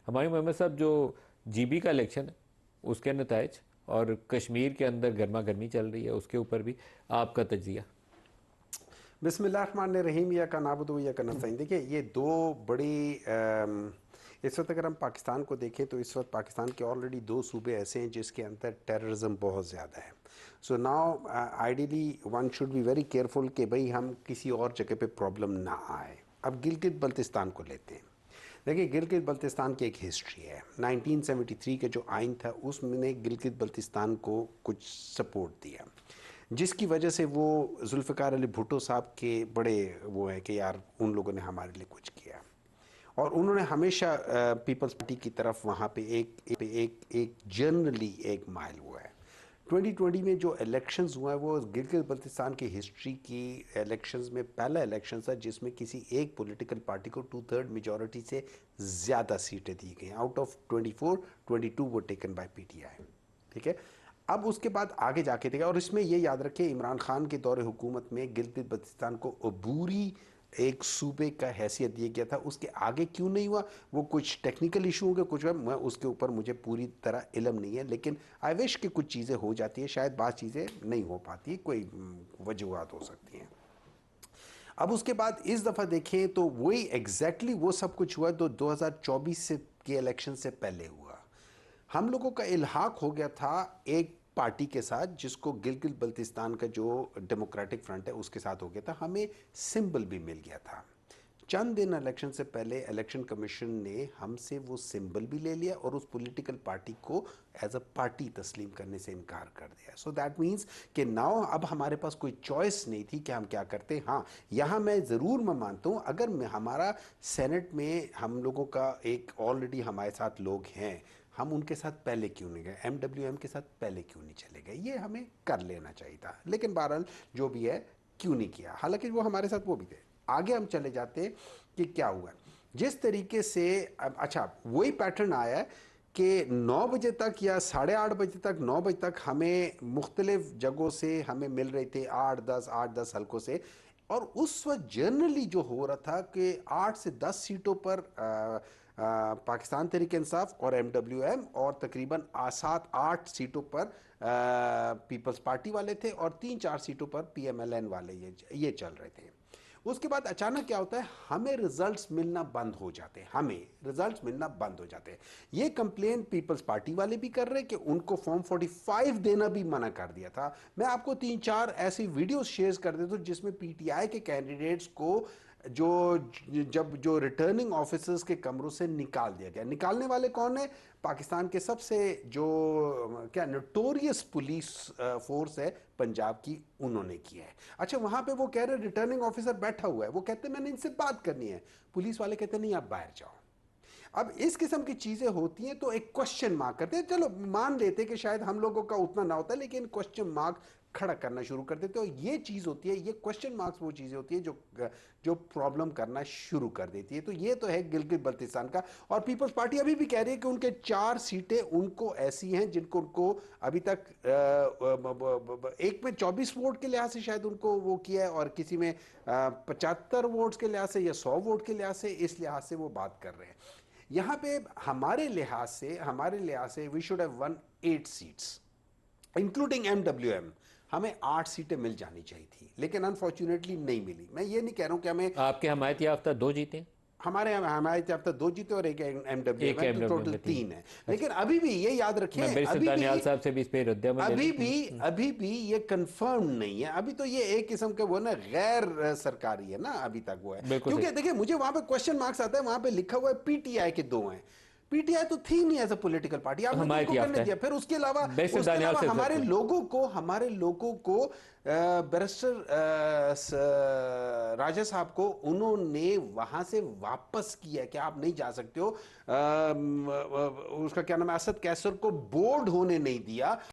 ہمایوں محمد صاحب، جو G B کا الیکشن ہے اس کے نتائج اور کشمیر کے اندر گرما گرمی چل رہی ہے، اس کے اوپر بھی آپ کا تجزیہ؟ بسم اللہ الرحمن الرحیم، یا کا نعبد و یا کا نستعین۔ دیکھیں یہ دو بڑی اس وقت اگر ہم پاکستان کو دیکھیں تو اس وقت پاکستان کے آلریڈی دو صوبے ایسے ہیں جس کے اندر ٹیررزم بہت زیادہ ہے۔ So now ideally one should be very careful کہ بھئی ہم کسی اور جگہ پہ پرابلم نہ آئے۔ اب گلگت بلتستان کو لیتے ہیں۔ دیکھیں گلگت بلتستان کی ایک ہسٹری ہے۔ 1973 کا جو آئین تھا اس نے گلگت بلتستان کو کچھ سپورٹ دیا، جس کی وجہ سے وہ ذوالفقار علی بھٹو صاحب کے بڑے وہ ہیں کہ یار ان لوگوں نے ہمارے لیے کچھ کیا، اور انہوں نے ہمیشہ پیپلز پارٹی کی طرف وہاں پہ ایک جنرلی ایک مائل ہوا ہے۔ 2020 میں جو الیکشنز ہوا ہے وہ گلگت بلتستان کی ہسٹری کی الیکشنز میں پہلا الیکشن تھا جس میں کسی ایک پولیٹیکل پارٹی کو 2/3 میجورٹی سے زیادہ سیٹیں دی گئیں۔ آؤٹ آف 24، 22 وہ taken by P T I, ٹھیک ہے۔ اب اس کے بعد آگے جا کے دیکھا، اور اس میں یہ یاد رکھیں عمران خان کے دور حکومت میں گلگت بلتستان کو عبوری ایک صوبے کا حیثیت دیا گیا تھا۔ اس کے آگے کیوں نہیں ہوا وہ کچھ ٹیکنیکل ایشو ہوں گے، کچھ میں اس کے اوپر مجھے پوری طرح علم نہیں ہے، لیکن آئی وش کہ کچھ چیزیں ہو جاتی ہیں، شاید بعض چیزیں نہیں ہو پاتی، کوئی وجوہات ہو سکتی ہیں۔ اب اس کے بعد اس دفعہ دیکھیں تو وہی ایگزیکٹلی وہ سب کچھ ہوا تو 2024 کے الیکشن سے پہلے ہوا۔ ہم لوگوں کا الحاق ہو گیا تھا ایک پارٹی کے ساتھ جس کو گلگت بلتستان کا جو ڈیموکریٹک فرنٹ ہے اس کے ساتھ ہو گیا تھا، ہمیں سمبل بھی مل گیا تھا۔ چند دن الیکشن سے پہلے الیکشن کمیشن نے ہم سے وہ سمبل بھی لے لیا اور اس پولیٹیکل پارٹی کو ایز اے پارٹی تسلیم کرنے سے انکار کر دیا۔ سو دیٹ مینس کہ ناؤ اب ہمارے پاس کوئی چوائس نہیں تھی کہ ہم کیا کرتے۔ ہاں یہاں میں ضرور مانتا ہوں اگر ہمارا سینٹ میں ہم لوگوں کا ایک آلریڈی ہمارے ساتھ لوگ ہیں، ہم ان کے ساتھ پہلے کیوں نہیں گئے، ایم ڈبلیو ایم کے ساتھ پہلے کیوں نہیں چلے گئے، یہ ہمیں کر لینا چاہیے تھا، لیکن بہرحال جو بھی ہے کیوں نہیں کیا، حالانکہ وہ ہمارے ساتھ وہ بھی تھے۔ آگے ہم چلے جاتے ہیں کہ کیا ہوا جس طریقے سے اچھا وہی پیٹرن آیا ہے کہ 9 بجے تک یا 8:30 بجے تک 9 بجے تک ہمیں مختلف جگہوں سے ہمیں مل رہے تھے 8-10 حلقوں سے، اور اس وقت جنرلی جو ہو رہا تھا کہ 8 سے 10 سیٹوں پر پاکستان تحریک انصاف اور ایم ڈبلیو ایم، اور تقریباً 7-8 سیٹوں پر پیپلز پارٹی والے تھے، اور 3-4 سیٹوں پر پی ایم ایل این والے یہ چل رہے تھے۔ اس کے بعد اچانک کیا ہوتا ہے، ہمیں ریزلٹس ملنا بند ہو جاتے ہیں، یہ کمپلین پیپلز پارٹی والے بھی کر رہے کہ ان کو فارم 45 دینا بھی منع کر دیا تھا۔ میں آپ کو 3-4 ایسی ویڈیوز شیئر کر دیتا ہوں جس میں پی ٹی آئی کے کینڈیڈیٹس کو جو ریٹرننگ آفیسرز کے کمروں سے نکال دیا گیا۔ نکالنے والے کون ہیں؟ پاکستان کے سب سے جو نوٹوریس پولیس فورس ہے پنجاب کی، انہوں نے کیا ہے۔ اچھا وہاں پہ وہ کہہ رہے ریٹرننگ آفیسر بیٹھا ہوا ہے، وہ کہتے ہیں میں نے ان سے بات کرنی ہے، پولیس والے کہتے ہیں نہیں آپ باہر جاؤ۔ اب اس قسم کی چیزیں ہوتی ہیں تو ایک کوشچن مارک کرتے ہیں، چلو مان لیتے کہ شاید ہم لوگوں کا اتنا نہ ہوتا ہے، لیکن کوشچن مارک کھڑا کرنا شروع کر دیتے ہیں، اور یہ چیز ہوتی ہے، یہ کوشچن مارکس وہ چیزیں ہوتی ہیں جو پرابلم کرنا شروع کر دیتی ہے۔ تو یہ تو ہے گلگت بلتستان کا، اور پیپلز پارٹی ابھی بھی کہہ رہی ہے کہ ان کے 4 سیٹیں ان کو ایسی ہیں جن کو ابھی تک ایک میں 24 ووٹ کے لحاظ سے شاید ان کو وہ کیا ہے، اور کسی میں 75 ووٹس کے لحاظ سے یا 100 ووٹ کے لحاظ سے، اس لحاظ سے وہ بات کر رہے ہیں۔ یہاں پہ ہمارے لحاظ سے we should have won 8 seats including M W M, ہمیں 8 سیٹیں مل جانی چاہیے تھی، لیکن انفارچونیٹلی نہیں ملی۔ میں یہ نہیں کہہ رہا ہوں کہ ہمیں آپ کے حمایت یافتہ 2 جیتے ہیں؟ ہمارے اب تک 2 جیتے اور ایک ایم ڈبلیو ایک ایم، ایم تو ڈبلیو ٹوٹل میں 3 ہے۔ اچھا، لیکن ابھی بھی یہ یاد رکھیں، میں بیرسٹر دانیال صاحب سے بھی اس پہ رد عمل لے لوں۔ ابھی بھی یہ کنفرم نہیں ہے، ابھی تو یہ ایک قسم کا وہ نا غیر سرکاری ہے نا، ابھی تک وہ ہے، بالکل کیونکہ صحیح۔ دیکھیں مجھے وہاں پہ کوشچن مارکس آتا ہے، وہاں پہ لکھا ہوا ہے پی ٹی آئی کے 2 ہیں، پی ٹی آئی تو تھی نہیں ایز اے پولیٹیکل پارٹی، آپ نے تو ان حمایت کو کرنے یافتہ دیا۔ ہے پھر اس کے علاوہ بیرسٹر دانیال سے ہمارے لوگوں کو بیرسٹر راجہ صاحب کو انہوں نے وہاں سے واپس کیا کہ آپ نہیں جا سکتے ہو، اس کا کیا نام ہے، اسد کیسر کو بورڈ ہونے نہیں دیا۔